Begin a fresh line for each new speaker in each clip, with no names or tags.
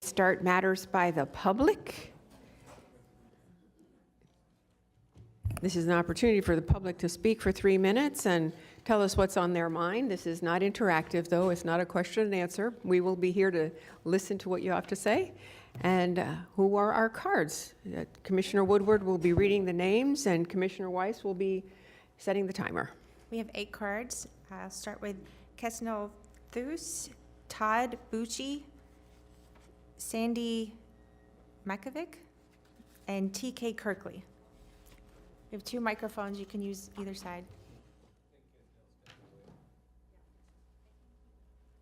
Start matters by the public. This is an opportunity for the public to speak for 3 minutes and tell us what's on their mind. This is not interactive, though. It's not a question and answer. We will be here to listen to what you have to say. And who are our cards? Commissioner Woodward will be reading the names, and Commissioner Weiss will be setting the timer.
We have 8 cards. I'll start with Kesnel Thus, Todd Bucci, Sandy Makovic, and TK Kirkley. We have 2 microphones. You can use either side.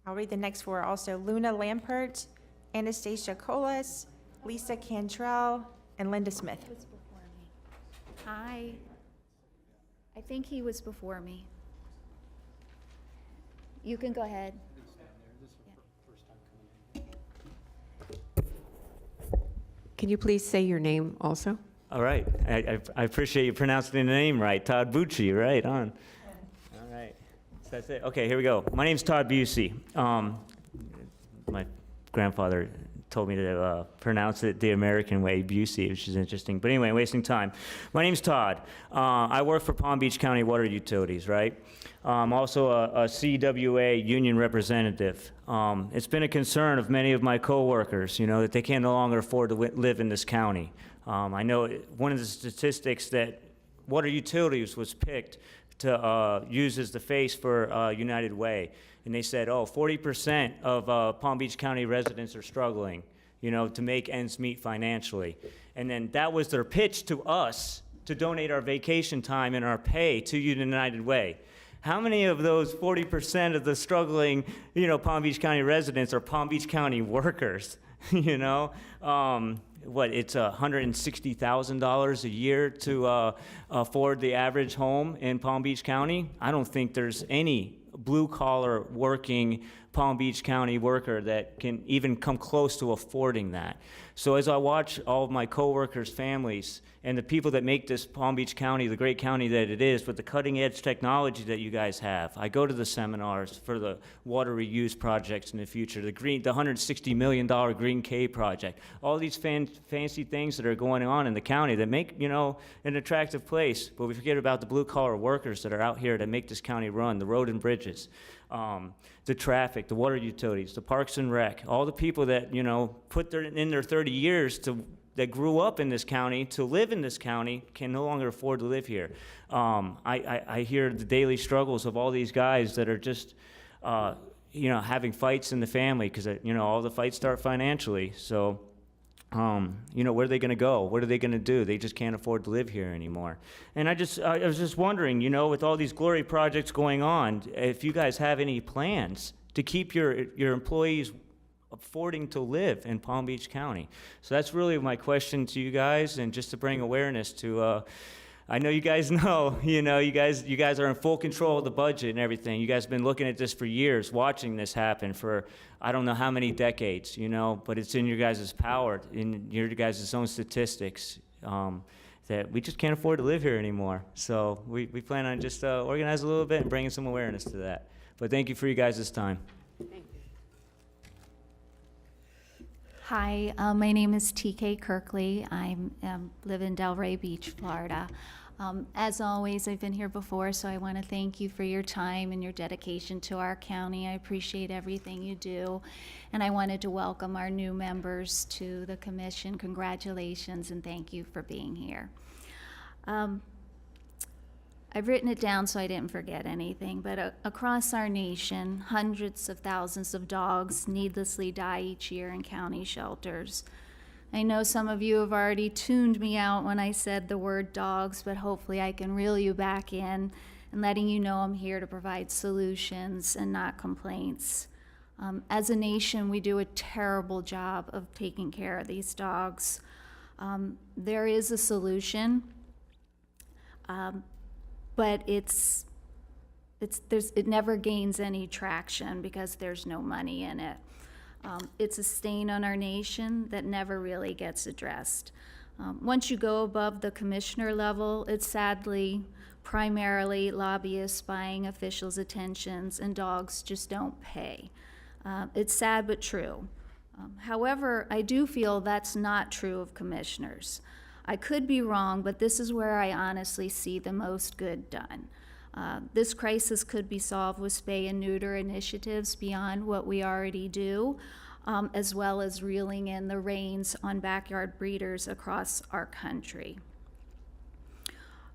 I'll read the next 4 also. Luna Lampert, Anastasia Colas, Lisa Cantrell, and Linda Smith.
He was before me. Hi. I think he was before me. You can go ahead.
Can you please say your name also?
All right. I appreciate you pronouncing the name right. Todd Bucci, right on. All right. So that's it. Okay, here we go. My name's Todd Busey. My grandfather told me to pronounce it the American way, Busey, which is interesting. But anyway, wasting time. My name's Todd. I work for Palm Beach County Water Utilities, right? I'm also a CWA union representative. It's been a concern of many of my coworkers, you know, that they can no longer afford to live in this county. I know one of the statistics that Water Utilities was picked to use as the face for United Way. And they said, oh, 40% of Palm Beach County residents are struggling, you know, to make ends meet financially. And then that was their pitch to us to donate our vacation time and our pay to United Way. How many of those 40% of the struggling, you know, Palm Beach County residents are Palm Beach County workers, you know? It's $160,000 a year to afford the average home in Palm Beach County. I don't think there's any blue-collar working Palm Beach County worker that can even come close to affording that. So as I watch all of my coworkers' families and the people that make this Palm Beach County the great county that it is with the cutting-edge technology that you guys have, I go to the seminars for the water reuse projects in the future, the $160 million Green K project, all these fancy things that are going on in the county that make, you know, an attractive place, but we forget about the blue-collar workers that are out here to make this county run, the road and bridges, the traffic, the water utilities, the parks and rec, all the people that, you know, put in their 30 years that grew up in this county to live in this county can no longer afford to live here. I hear the daily struggles of all these guys that are just, you know, having fights in the family because, you know, all the fights start financially. So, you know, where are they going to go? What are they going to do? They just can't afford to live here anymore. And I was just wondering, you know, with all these glory projects going on, if you guys have any plans to keep your employees affording to live in Palm Beach County. So that's really my question to you guys, and just to bring awareness to, I know you guys know, you know, you guys are in full control of the budget and everything. You guys have been looking at this for years, watching this happen for I don't know how many decades, you know, but it's in your guys' power, in your guys' own statistics, that we just can't afford to live here anymore. So we plan on just organize a little bit and bringing some awareness to that. But thank you for you guys' time.
Thank you.
Hi, my name is TK Kirkley. I live in Delray Beach, Florida. As always, I've been here before, so I want to thank you for your time and your dedication to our county. I appreciate everything you do. And I wanted to welcome our new members to the commission. Congratulations, and thank you for being here. I've written it down so I didn't forget anything, but across our nation, hundreds of thousands of dogs needlessly die each year in county shelters. I know some of you have already tuned me out when I said the word dogs, but hopefully I can reel you back in and letting you know I'm here to provide solutions and not complaints. As a nation, we do a terrible job of taking care of these dogs. There is a solution. But it never gains any traction because there's no money in it. It's a stain on our nation that never really gets addressed. Once you go above the commissioner level, it's sadly primarily lobbyists buying officials' attentions, and dogs just don't pay. It's sad but true. However, I do feel that's not true of commissioners. I could be wrong, but this is where I honestly see the most good done. This crisis could be solved with spay and neuter initiatives beyond what we already do, as well as reeling in the reins on backyard breeders across our country.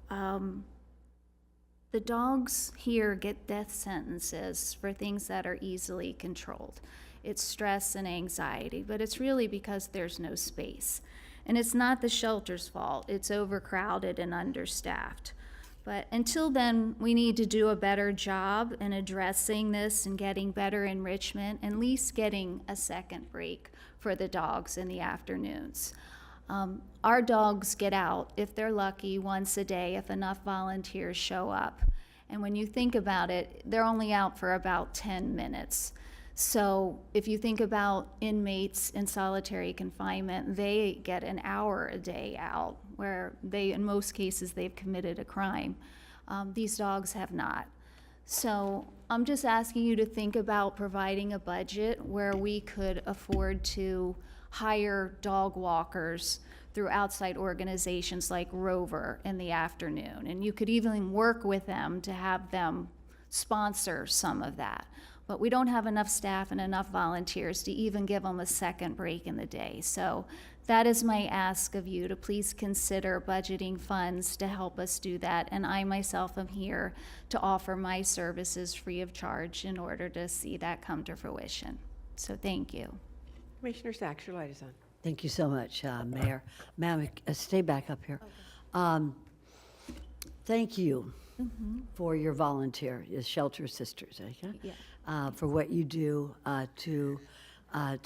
The dogs here get death sentences for things that are easily controlled. It's stress and anxiety, but it's really because there's no space. And it's not the shelter's fault. It's overcrowded and understaffed. But until then, we need to do a better job in addressing this and getting better enrichment, and at least getting a second break for the dogs in the afternoons. Our dogs get out, if they're lucky, once a day if enough volunteers show up. And when you think about it, they're only out for about 10 minutes. So if you think about inmates in solitary confinement, they get an hour a day out, where they, in most cases, they've committed a crime. These dogs have not. So I'm just asking you to think about providing a budget where we could afford to hire dog walkers through outside organizations like Rover in the afternoon. And you could even work with them to have them sponsor some of that. But we don't have enough staff and enough volunteers to even give them a second break in the day. So that is my ask of you, to please consider budgeting funds to help us do that. And I myself am here to offer my services free of charge in order to see that come to fruition. So thank you.
Commissioner Sachs, your light is on.
Thank you so much, Mayor. Ma'am, stay back up here. Thank you for your volunteer, your Shelter Sisters, okay?
Yeah.
For what you do to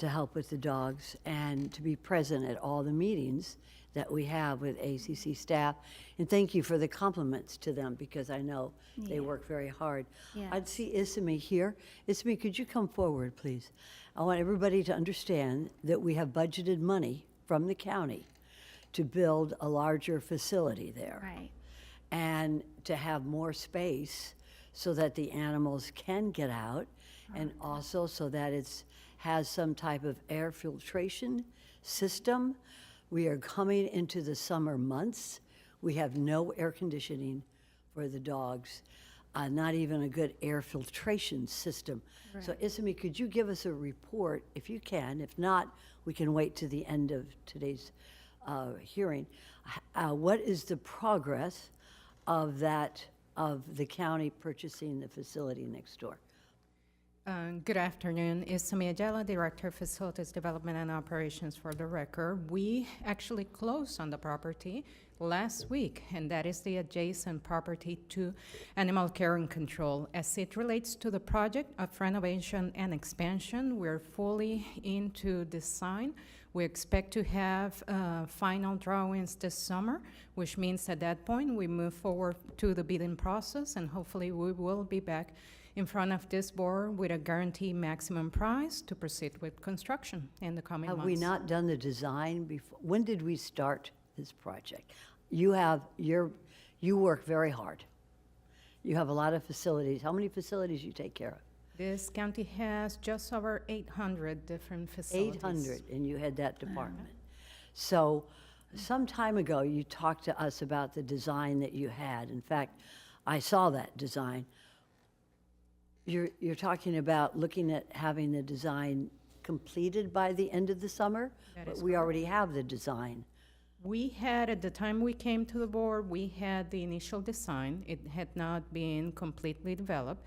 help with the dogs and to be present at all the meetings that we have with ACC staff. And thank you for the compliments to them, because I know they work very hard.
Yes.
I'd see Isami here. Isami, could you come forward, please? I want everybody to understand that we have budgeted money from the county to build a larger facility there.
Right.
And to have more space so that the animals can get out, and also so that it has some type of air filtration system. We are coming into the summer months. We have no air conditioning for the dogs, not even a good air filtration system. So Isami, could you give us a report, if you can? If not, we can wait to the end of today's hearing. What is the progress of the county purchasing the facility next door?
Good afternoon. Isami Ayala, Director of Facilities Development and Operations, for the record. We actually closed on the property last week, and that is the adjacent property to Animal Care and Control. As it relates to the project of renovation and expansion, we're fully into design. We expect to have final drawings this summer, which means at that point we move forward to the bidding process, and hopefully we will be back in front of this board with a guaranteed maximum price to proceed with construction in the coming months.
Have we not done the design before? When did we start this project? You work very hard. You have a lot of facilities. How many facilities you take care of?
This county has just over 800 different facilities.
800, and you had that department. So some time ago, you talked to us about the design that you had. In fact, I saw that design. You're talking about looking at having the design completed by the end of the summer?
That
But
is
we
correct.
already have the design.
We had, at the time we came to the board, we had the initial design. It had not been completely developed.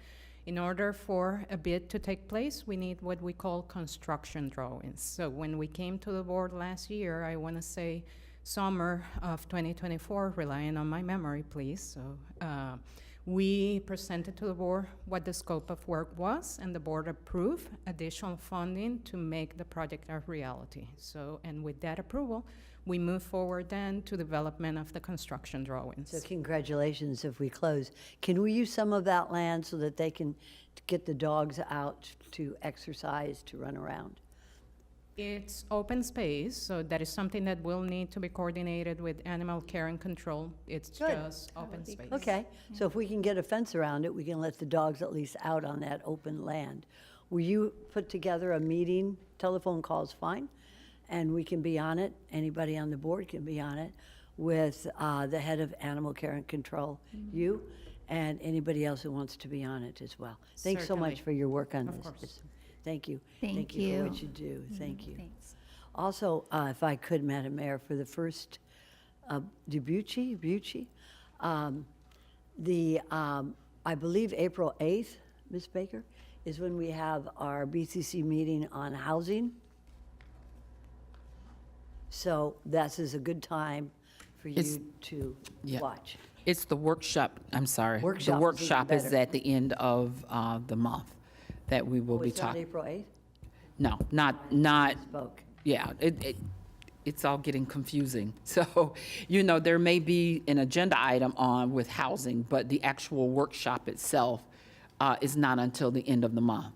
In order for a bid to take place, we need what we call construction drawings. So when we came to the board last year, I want to say summer of 2024, relying on my memory, please. So we presented to the board what the scope of work was, and the board approved additional funding to make the project a reality. So, and with that approval, we move forward then to development of the construction drawings.
So congratulations if we close. Can we use some of that land so that they can get the dogs out to exercise, to run around?
It's open space, so that is something that will need to be coordinated with Animal Care and Control. It's
Good.
just open space.
Okay, so if we can get a fence around it, we can let the dogs at least out on that open land. will you put together a meeting? Telephone call's fine, and we can be on it. Anybody on the board can be on it with the head of Animal Care and Control, you, and anybody else who wants to be on it as well. Thanks so much
Certainly.
for your work on
Of
this.
course.
Thank you.
Thank
for
you.
what you do. Thank you.
Thanks.
Also, if I could, Madam Mayor, for the first Debuchy, I believe April 8th, Ms. Baker, is when we have our BCC meeting on housing. So this is a good time for
It's-
you to
Yeah.
watch.
It's the workshop, I'm sorry.
Workshop is
The
even
workshop is
better.
at the end of the month that we will
Oh,
be
it's not
talking.
April 8th?
No, not,
Spoke.
yeah, it's all getting confusing. So, there may be an agenda item on with housing, but the actual workshop itself is not until the end of the month.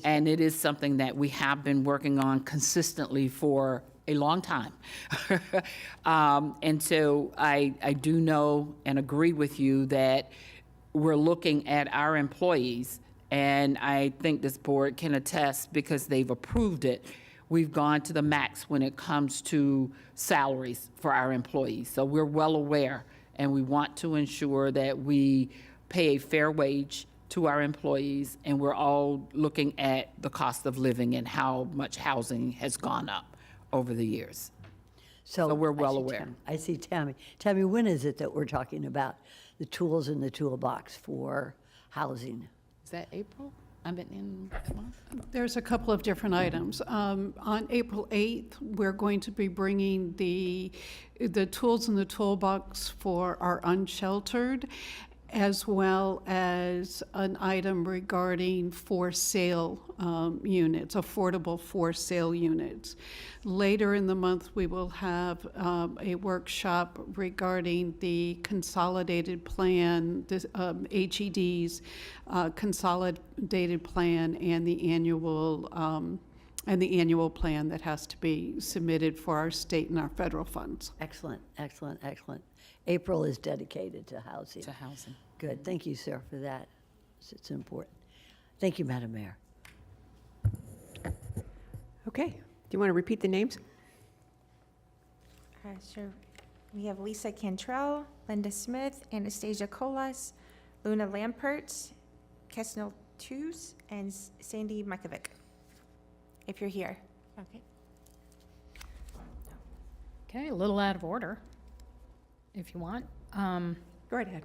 And it is something that we have been working on consistently for a long time. And so I do know and agree with you that we're looking at our employees, and I think this board can attest because they've approved it. We've gone to the max when it comes to salaries for our employees. So we're well aware, and we want to ensure that we pay a fair wage to our employees, and we're all looking at the cost of living and how much housing has gone up over the years. So we're
I
well
see
aware.
Tammy. I see Tammy. Tammy, when is it that we're talking about the tools in the toolbox for housing?
Is that April? I've been in that month?
There's a couple of different items. On April 8th, we're going to be bringing the tools in the toolbox for our unsheltered, as well as an item regarding for sale units, affordable for sale units. Later in the month, we will have a workshop regarding the consolidated plan, HED's consolidated plan, and the annual plan that has to be submitted for our state and our federal funds.
Excellent, excellent, excellent. April is dedicated to housing.
To housing.
Good, thank you, sir, for that. It's important. Thank you, Madam Mayor.
Okay. Do you want to repeat the names?
Sure. We have Lisa Cantrell, Linda Smith, Anastasia Colas, Luna Lampert, Kesnel Tews, and Sandy Makovic. If you're here. Okay.
Okay, a little out of order, if you want.
Go right ahead.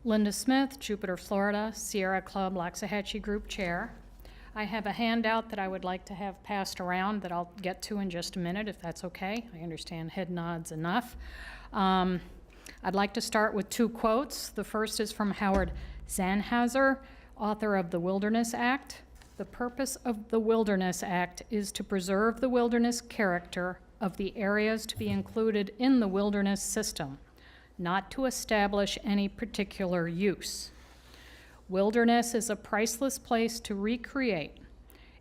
Linda Smith, Jupiter, Florida, Sierra Club Loxahatchee Group Chair. I have a handout that I would like to have passed around that I'll get to in just a minute, if that's okay. I understand head nods enough. I'd like to start with two quotes. The first is from Howard Zanhauser, author of the Wilderness Act. The purpose of the Wilderness Act is to preserve the wilderness character of the areas to be included in the wilderness system, not to establish any particular use. Wilderness is a priceless place to recreate.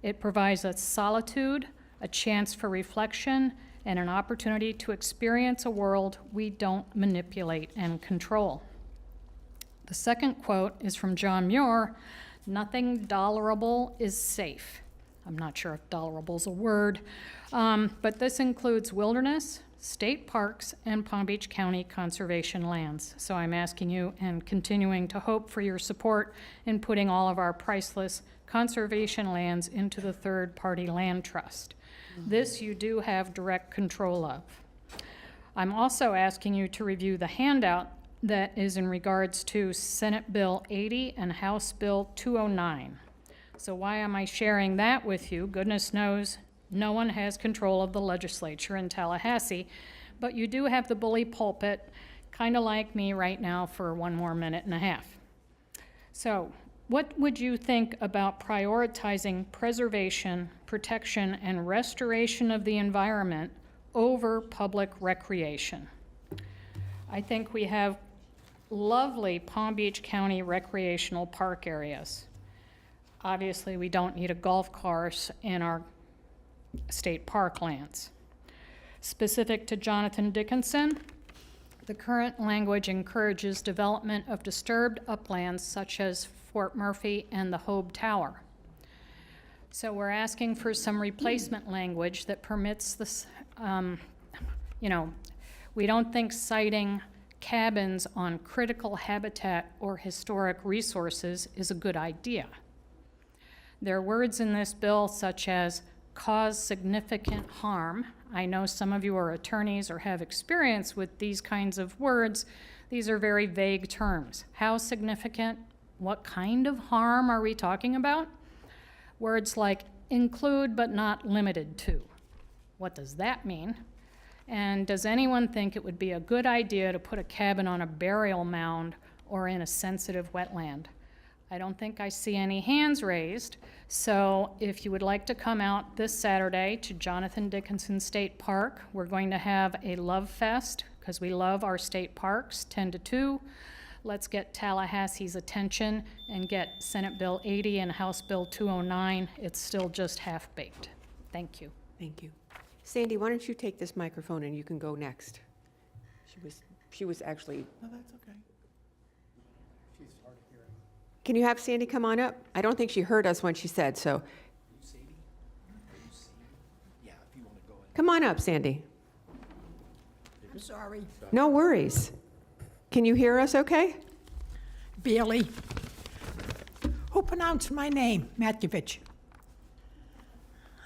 It provides us solitude, a chance for reflection, and an opportunity to experience a world we don't manipulate and control. The second quote is from John Muir, "Nothing dollarable is safe." I'm not sure if dollarable is a word, but this includes wilderness, state parks, and Palm Beach County conservation lands. So I'm asking you and continuing to hope for your support in putting all of our priceless conservation lands into the third-party land trust. This you do have direct control of. I'm also asking you to review the handout that is in regards to Senate Bill 80 and House Bill 209. So why am I sharing that with you? Goodness knows no one has control of the legislature in Tallahassee, but you do have the bully pulpit, kind of like me right now, for one more minute and a half. So what would you think about prioritizing preservation, protection, and restoration of the environment over public recreation? I think we have lovely Palm Beach County recreational park areas. Obviously, we don't need a golf course in our state park lands. Specific to Jonathan Dickinson, the current language encourages development of disturbed uplands such as Fort Murphy and the Hobe Tower. So we're asking for some replacement language that permits this, we don't think citing cabins on critical habitat or historic resources is a good idea. There are words in this bill such as cause significant harm. I know some of you are attorneys or have experience with these kinds of words. These are very vague terms. How significant? What kind of harm are we talking about? Words like include but not limited to. What does that mean? And does anyone think it would be a good idea to put a cabin on a burial mound or in a sensitive wetland? I don't think I see any hands raised, so if you would like to come out this Saturday to Jonathan Dickinson State Park, we're going to have a love fest, because we love our state parks, 10 to 2. Let's get Tallahassee's attention and get Senate Bill 80 and House Bill 209. It's still just half-baked. Thank you.
Thank you. Sandy, why don't you take this microphone and you can go next? She was actually.
No, that's okay. She's hard of hearing.
Can you have Sandy come on up? I don't think she heard us when she said, so.
You see me? Are you seeing me? Yeah, if you want to go in.
Come on up, Sandy.
I'm sorry,
No worries. Can you hear us okay?
Bailey. Who pronounced my name? Matjevich.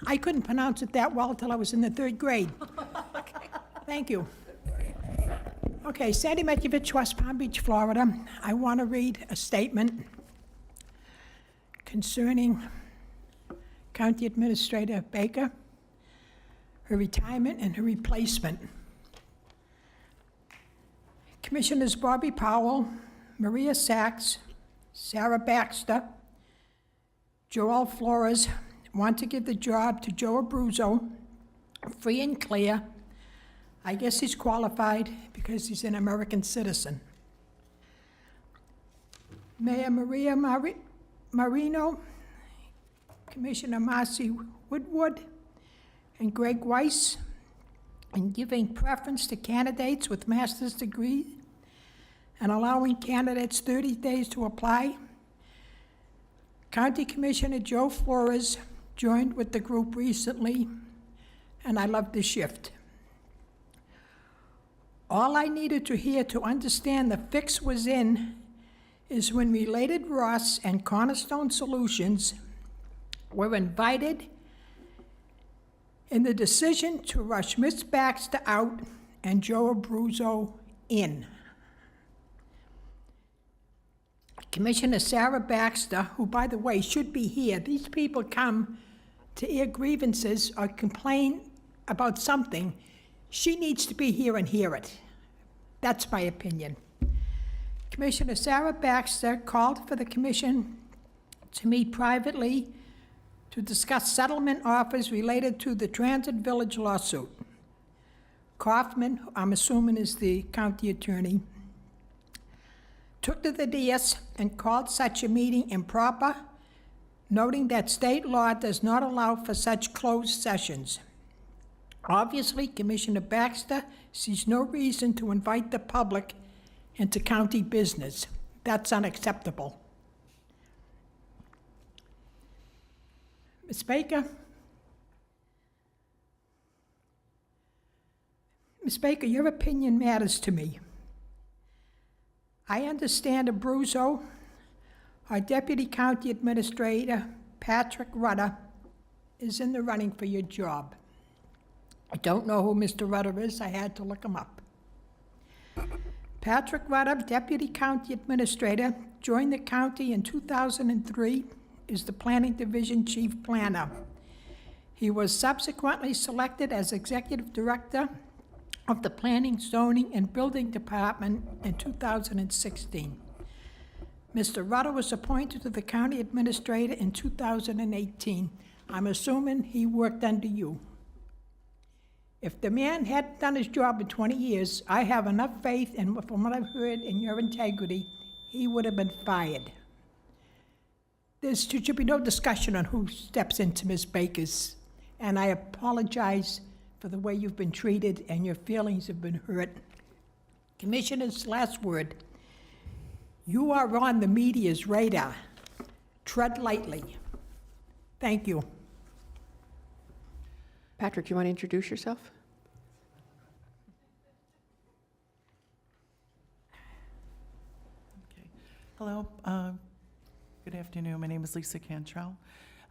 I couldn't pronounce it that well till I was in the 3rd grade. Thank you. Okay, Sandy Matjevich, West Palm Beach, Florida. I want to read a statement concerning County Administrator Baker, her retirement and her replacement. Commissioners Bobby Powell, Maria Sachs, Sarah Baxter, Joel Flores want to give the job to Joe Abruzzo, free and clear. I guess he's qualified because he's an American citizen. Mayor Maria Marino, Commissioner Marcy Woodward, and Greg Weiss, in giving preference to candidates with master's degree and allowing candidates 30 days to apply. County Commissioner Joe Flores joined with the group recently, and I love the shift. All I needed to hear to understand the fix was in is when Related Ross and Cornerstone Solutions were invited in the decision to rush Ms. Baxter out and Joe Abruzzo in. Commissioner Sarah Baxter, who, by the way, should be here. These people come to air grievances or complain about something. She needs to be here and hear it. That's my opinion. Commissioner Sarah Baxter called for the commission to meet privately to discuss settlement offers related to the Transit Village lawsuit. Kaufman, who I'm assuming is the county attorney, took to the dais and called such a meeting improper, noting that state law does not allow for such closed sessions. Obviously, Commissioner Baxter sees no reason to invite the public into county business. That's unacceptable. Ms. Baker? Ms. Baker, your opinion matters to me. I understand Abruzzo, our Deputy County Administrator, Patrick Rutter, is in the running for your job. I don't know who Mr. Rutter is. I had to look him up. Patrick Rutter, Deputy County Administrator, joined the county in 2003, is the Planning Division Chief Planner. He was subsequently selected as Executive Director of the Planning, Zoning, and Building Department in 2016. Mr. Rutter was appointed to the County Administrator in 2018. I'm assuming he worked under you. If the man hadn't done his job in 20 years, I have enough faith, and from what I've heard in your integrity, he would have been fired. There should be no discussion on who steps into Ms. Baker's, and I apologize for the way you've been treated and your feelings have been hurt. Commissioner's last word. You are on the media's radar. Tread lightly. Thank you.
Patrick, you want to introduce yourself?
Okay. Hello. Good afternoon. My name is Lisa Cantrell.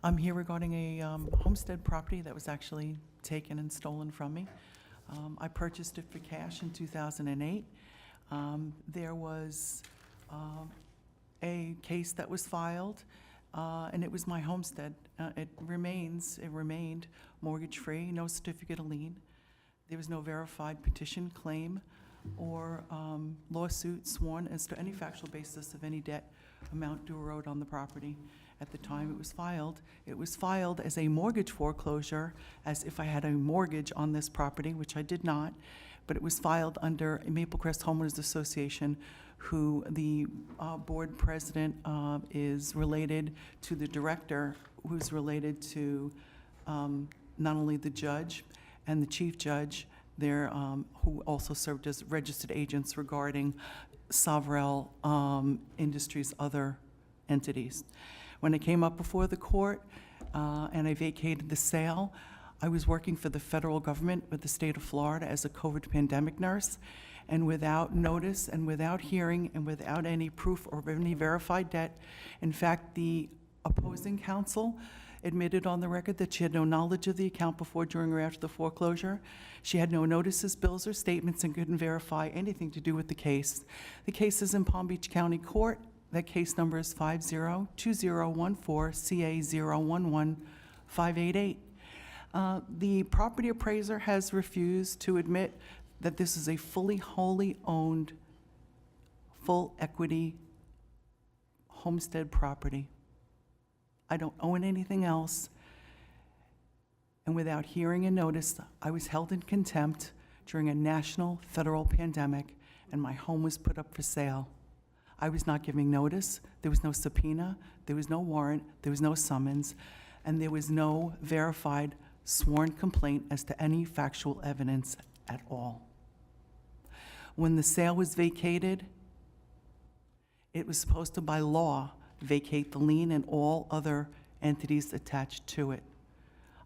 I'm here regarding a homestead property that was actually taken and stolen from me. I purchased it for cash in 2008. There was a case that was filed, and it was my homestead. It remained mortgage-free, no certificate of lien. There was no verified petition, claim, or lawsuit sworn as to any factual basis of any debt amount due or owed on the property. At the time it was filed as a mortgage foreclosure, as if I had a mortgage on this property, which I did not, but it was filed under Maple Crest Homeowners Association, who the board president is related to the director, who's related to not only the judge and the chief judge, there, who also served as registered agents regarding Sovrel Industries' other entities. When I came up before the court and I vacated the sale, I was working for the federal government with the state of Florida as a COVID pandemic nurse, and without notice and without hearing and without any proof or any verified debt. In fact, the opposing counsel admitted on the record that she had no knowledge of the account before, during, or after the foreclosure. She had no notices, bills, or statements, and couldn't verify anything to do with the case. The case is in Palm Beach County Court. That case number is 502014CA011588. The property appraiser has refused to admit that this is a fully, wholly owned, full equity homestead property. I don't own anything else. And without hearing and notice, I was held in contempt during a national federal pandemic, and my home was put up for sale. I was not giving notice. There was no subpoena. There was no warrant. There was no summons. And there was no verified sworn complaint as to any factual evidence at all. When the sale was vacated, it was supposed to, by law, vacate the lien and all other entities attached to it.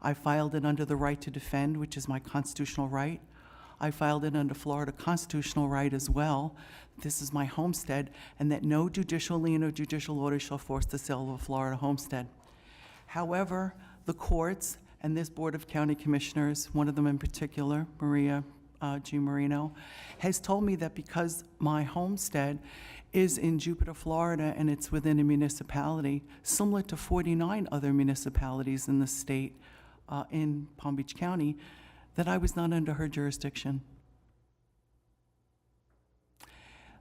I filed it under the right to defend, which is my constitutional right. I filed it under Florida constitutional right as well. This is my homestead, and that no judicial lien or judicial order shall force the sale of a Florida homestead. However, the courts and this Board of County Commissioners, one of them in particular, Maria G. Marino, has told me that because my homestead is in Jupiter, Florida, and it's within a municipality similar to 49 other municipalities in the state, in Palm Beach County, that I was not under her jurisdiction.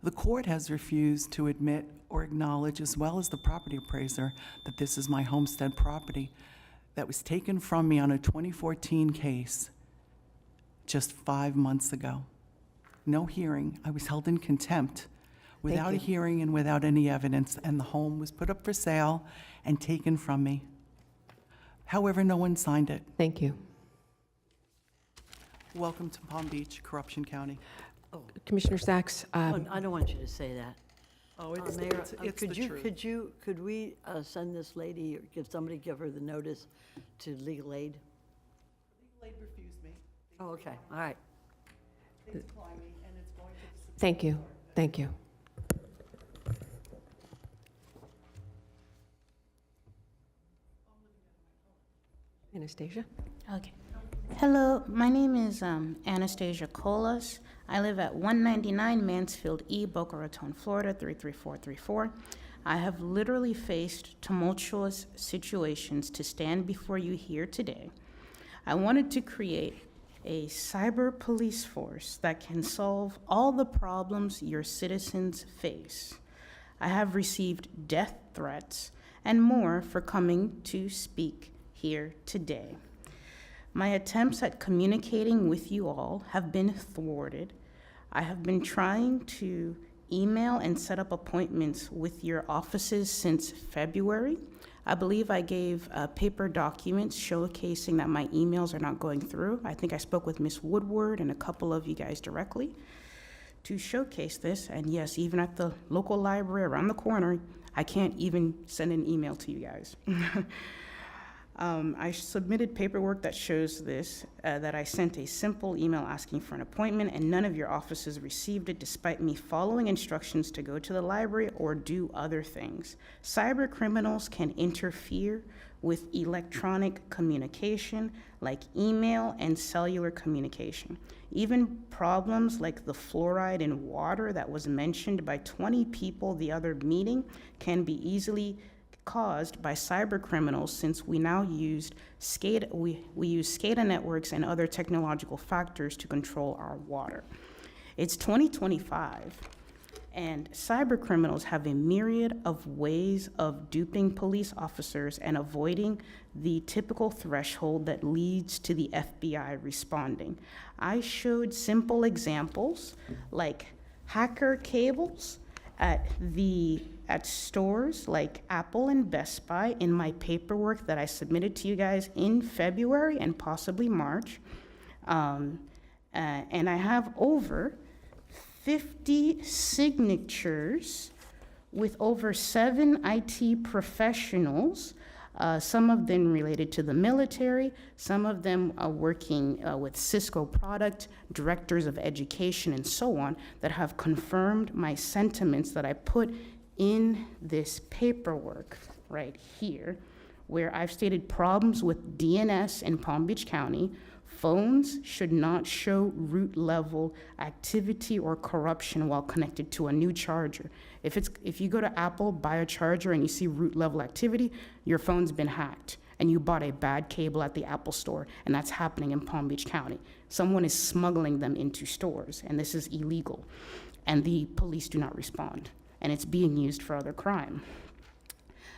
The court has refused to admit or acknowledge, as well as the property appraiser, that this is my homestead property that was taken from me on a 2014 case just 5 months ago. No hearing. I was held in contempt without a hearing and without any evidence, and the home was put up for sale and taken from me. However, no one signed it.
Thank you.
Welcome to Palm Beach, Corruption County.
Commissioner Sachs,
Oh, I don't want you to say that.
Oh,
Mayor,
it's the truth.
could we send this lady, or give her the notice to legal aid?
Legal aid refused me.
Oh, okay, all right.
They declined me, and it's going to the Supreme
thank you.
Court.
Thank you. Anastasia?
Okay. Hello, my name is Anastasia Colas. I live at 199 Mansfield E, Boca Raton, Florida, 33434. I have literally faced tumultuous situations to stand before you here today. I wanted to create a cyber police force that can solve all the problems your citizens face. I have received death threats and more for coming to speak here today. My attempts at communicating with you all have been thwarted. I have been trying to email and set up appointments with your offices since February. I believe I gave paper documents showcasing that my emails are not going through. I think I spoke with Ms. Woodward and a couple of you guys directly to showcase this. And yes, even at the local library around the corner, I can't even send an email to you guys. I submitted paperwork that shows this, that I sent a simple email asking for an appointment, and none of your offices received it despite me following instructions to go to the library or do other things. Cyber criminals can interfere with electronic communication like email and cellular communication. Even problems like the fluoride in water that was mentioned by 20 people the other meeting can be easily caused by cyber criminals, since we now use we use SCADA networks and other technological factors to control our water. It's 2025, and cyber criminals have a myriad of ways of duping police officers and avoiding the typical threshold that leads to the FBI responding. I showed simple examples like hacker cables at stores like Apple and Best Buy in my paperwork that I submitted to you guys in February and possibly March. And I have over 50 signatures with over 7 IT professionals, some of them related to the military, some of them are working with Cisco product, directors of education, and so on, that have confirmed my sentiments that I put in this paperwork right here, where I've stated problems with DNS in Palm Beach County. Phones should not show root level activity or corruption while connected to a new charger. If you go to Apple, buy a charger, and you see root level activity, your phone's been hacked, and you bought a bad cable at the Apple store, and that's happening in Palm Beach County. Someone is smuggling them into stores, and this is illegal, and the police do not respond, and it's being used for other crime.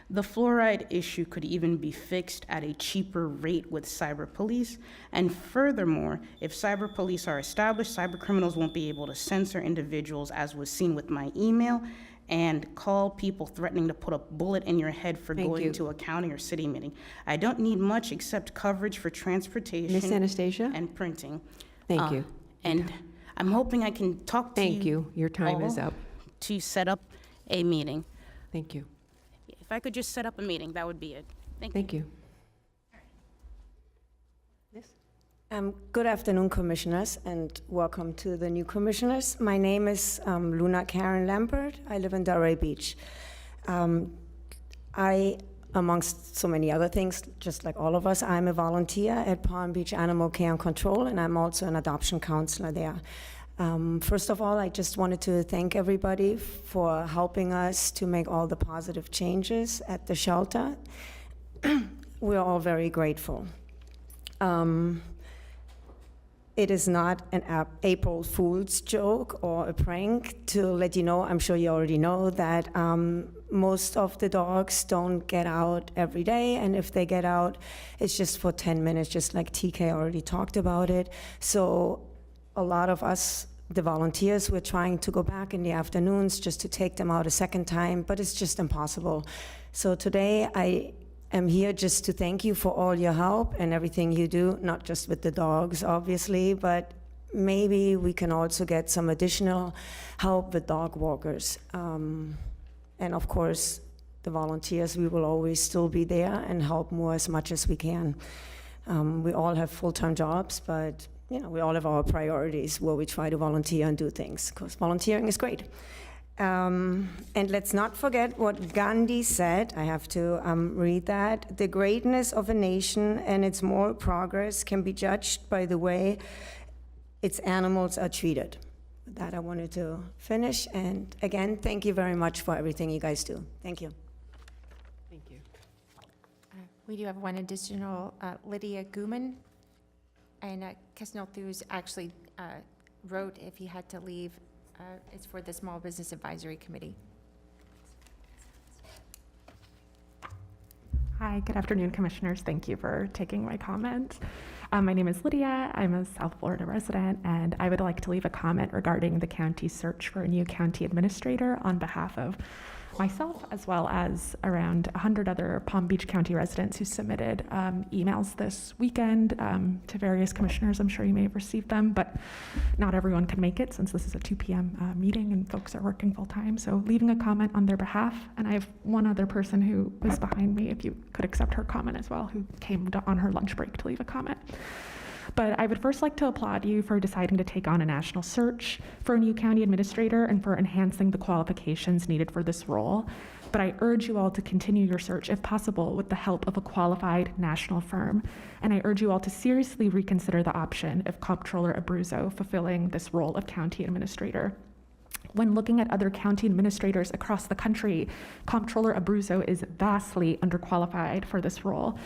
The fluoride issue could even be fixed at a cheaper rate with cyber police. And furthermore, if cyber police are established, cyber criminals won't be able to censor individuals, as was seen with my email, and call people threatening to put a bullet in your head for
Thank
going
you.
to a county or city meeting. I don't need much except coverage for
Ms.
transportation
Anastasia?
and printing.
Thank you.
And I'm hoping I can talk to
Thank you. Your time is
all
up.
to set up a meeting.
Thank you.
If I could just set up a meeting, that would be it. Thank you.
Thank you.
Good afternoon, Commissioners, and welcome to the new Commissioners. My name is Luna Karen Lampert. I live in Delray Beach. I, amongst so many other things, just like all of us, I'm a volunteer at Palm Beach Animal Care and Control, and I'm also an adoption counselor there. First of all, I just wanted to thank everybody for helping us to make all the positive changes at the shelter. We're all very grateful. It is not an April Fool's joke or a prank to let you know, I'm sure you already know, that most of the dogs don't get out every day, and if they get out, it's just for 10 minutes, just like TK already talked about it. So a lot of us, the volunteers, we're trying to go back in the afternoons just to take them out a second time, but it's just impossible. So today I am here just to thank you for all your help and everything you do, not just with the dogs, obviously, but maybe we can also get some additional help with dog walkers. And of course, the volunteers, we will always still be there and help more as much as we can. We all have full-time jobs, but you know, we all have our priorities where we try to volunteer and do things, because volunteering is great. And let's not forget what Gandhi said. I have to read that. The greatness of a nation and its moral progress can be judged by the way its animals are treated. With that, I wanted to finish. And again, thank you very much for everything you guys do. Thank you.
Thank you.
We do have one additional, Lydia Guman. And Kesnel Thews actually wrote if he had to leave. It's for the Small Business Advisory Committee.
Hi, good afternoon, Commissioners. Thank you for taking my comment. My name is Lydia. I'm a South Florida resident, and I would like to leave a comment regarding the county's search for a new county administrator on behalf of myself, as well as around 100 other Palm Beach County residents who submitted emails this weekend to various commissioners. I'm sure you may have received them, but not everyone can make it since this is a 2 p.m. Meeting and folks are working full time. So leaving a comment on their behalf. And I have one other person who was behind me, if you could accept her comment as well, who came on her lunch break to leave a comment. But I would first like to applaud you for deciding to take on a national search for a new county administrator and for enhancing the qualifications needed for this role. But I urge you all to continue your search, if possible, with the help of a qualified national firm. And I urge you all to seriously reconsider the option of Comptroller Abruzzo fulfilling this role of county administrator. When looking at other county administrators across the country, Comptroller Abruzzo is vastly underqualified for this role.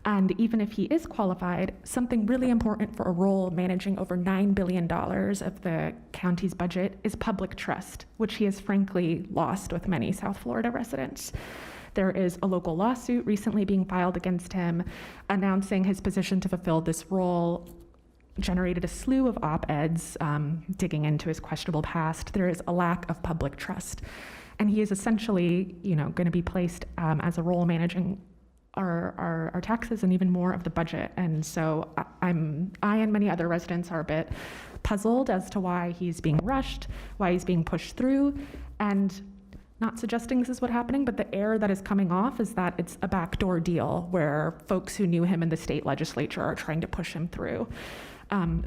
And even if he is qualified, something really important for a role managing over $9 billion of the county's budget is public trust, which he has frankly lost with many South Florida residents. There is a local lawsuit recently being filed against him, announcing his position to fulfill this role generated a slew of op-eds digging into his questionable past. There is a lack of public trust. And he is essentially, going to be placed as a role managing our taxes and even more of the budget. And so I and many other residents are a bit puzzled as to why he's being rushed, why he's being pushed through, and not suggesting this is what's happening, but the air that is coming off is that it's a backdoor deal where folks who knew him in the state legislature are trying to push him through.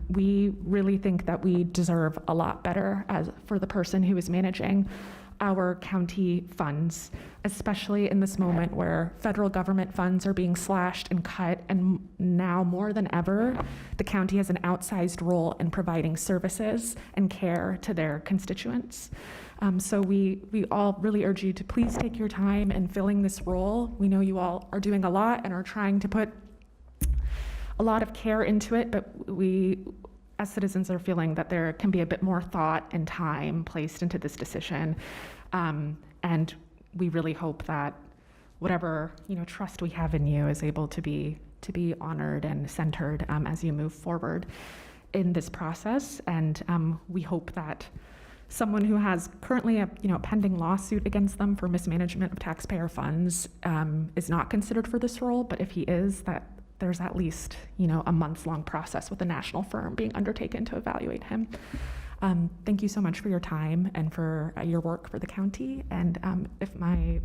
We really think that we deserve a lot better for the person who is managing our county funds, especially in this moment where federal government funds are being slashed and cut, and now more than ever, the county has an outsized role in providing services and care to their constituents. So we all really urge you to please take your time in filling this role. We know you all are doing a lot and are trying to put a lot of care into it, but we, as citizens, are feeling that there can be a bit more thought and time placed into this decision. And we really hope that whatever trust we have in you is able to be honored and centered as you move forward in this process. And we hope that someone who has currently a pending lawsuit against them for mismanagement of taxpayer funds is not considered for this role, but if he is, that there's at least a months-long process with a national firm being undertaken to evaluate him. Thank you so much for your time and for your work for the county. And if my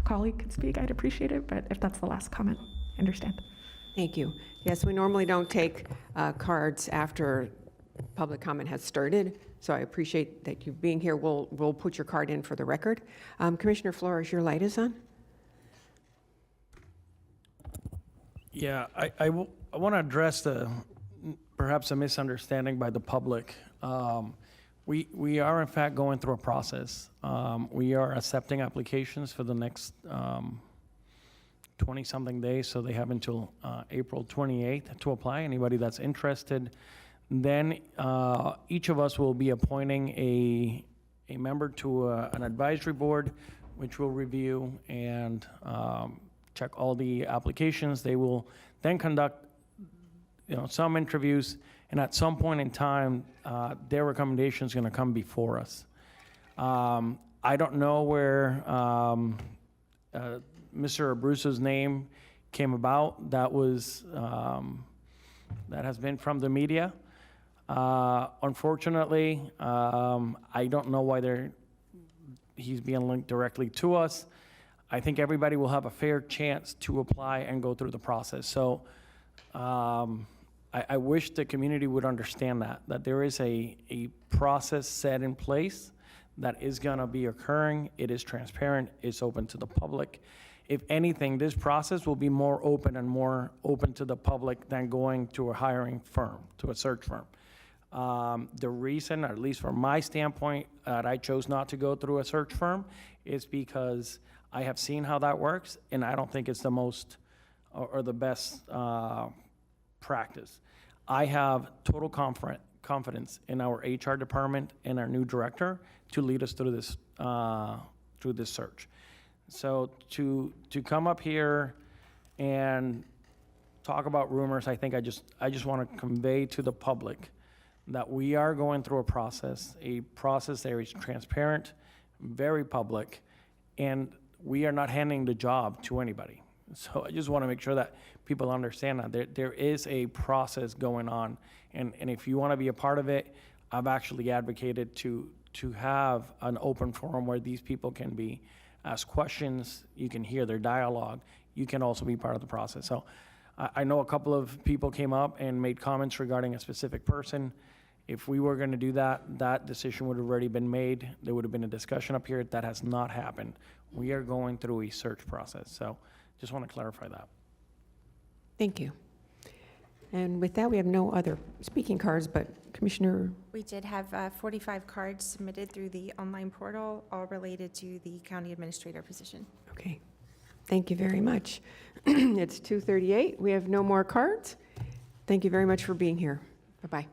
colleague could speak, I'd appreciate it. But if that's the last comment, I understand.
Thank you. Yes, we normally don't take cards after public comment has started, so I appreciate that you being here. We'll put your card in for the record. Commissioner Flores, your light is on.
Yeah, I want to address perhaps a misunderstanding by the public. We are in fact going through a process. We are accepting applications for the next 20-something days, so they have until April 28th to apply, anybody that's interested. Then each of us will be appointing a member to an advisory board, which will review and check all the applications. They will then conduct some interviews, and at some point in time, their recommendation is going to come before us. I don't know where Mr. Abruzzo's name came about. That has been from the media. Unfortunately, I don't know why he's being linked directly to us. I think everybody will have a fair chance to apply and go through the process. So I wish the community would understand that there is a process set in place that is going to be occurring. It is transparent. It's open to the public. If anything, this process will be more open to the public than going to a hiring firm, to a search firm. The reason, at least from my standpoint, that I chose not to go through a search firm is because I have seen how that works, and I don't think it's the most or the best practice. I have total confidence in our HR department and our new director to lead us through this search. So to come up here and talk about rumors, I think I just want to convey to the public that we are going through a process that is transparent, very public, and we are not handing the job to anybody. So I just want to make sure that people understand that there is a process going on, and if you want to be a part of it, I've actually advocated to have an open forum where these people can be asked questions, you can hear their dialogue, you can also be part of the process. So I know a couple of people came up and made comments regarding a specific person. If we were going to do that, that decision would have already been made. There would have been a discussion up here. That has not happened. We are going through a search process. So just want to clarify that.
Thank you. And with that, we have no other speaking cards, but Commissioner,
We did have 45 cards submitted through the online portal, all related to the county administrator position.
okay. Thank you very much. It's 2:38. We have no more cards. Thank you very much for being here. Bye-bye.